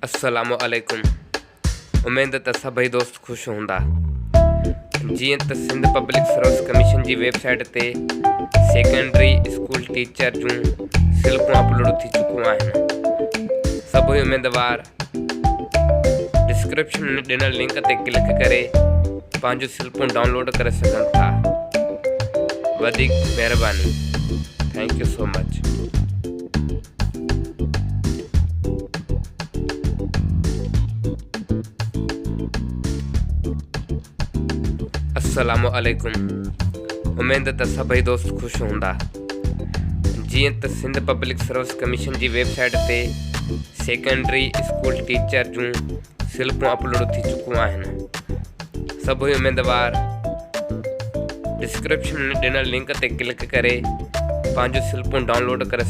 अस्सलामु अलैकुम। उम्मीद त सभई दोस्त ख़ुशि हूंदा। जीअं त सिंध पब्लिक सर्विस कमीशन जी वेबसाइट ते सेकेंडरी स्कूल टीचर जूं स्लिपूं अपलोड थी चुकियूं आहिनि। सभई उम्मीदवार डिस्क्रिप्शन में ॾिनल लिंक ते क्लिक करे पंहिंजूं स्लिपूं डाउनलोड करे सघनि था। वधीक महिरबानी। Thank you so much. अस्सलामु अलैकुम। उम्मीद त सभई दोस्त ख़ुशि हूंदा। जीअं त सिंध पब्लिक सर्विस कमीशन जी वेबसाइट ते सेकेंडरी स्कूल टीचर जूं स्लिपूं अपलोड थी चुकियूं आहिनि। सभई उम्मीदवार डिस्क्रिप्शन में ॾिनल लिंक ते क्लिक करे पंहिंजूं स्लिपूं डाउनलोड करे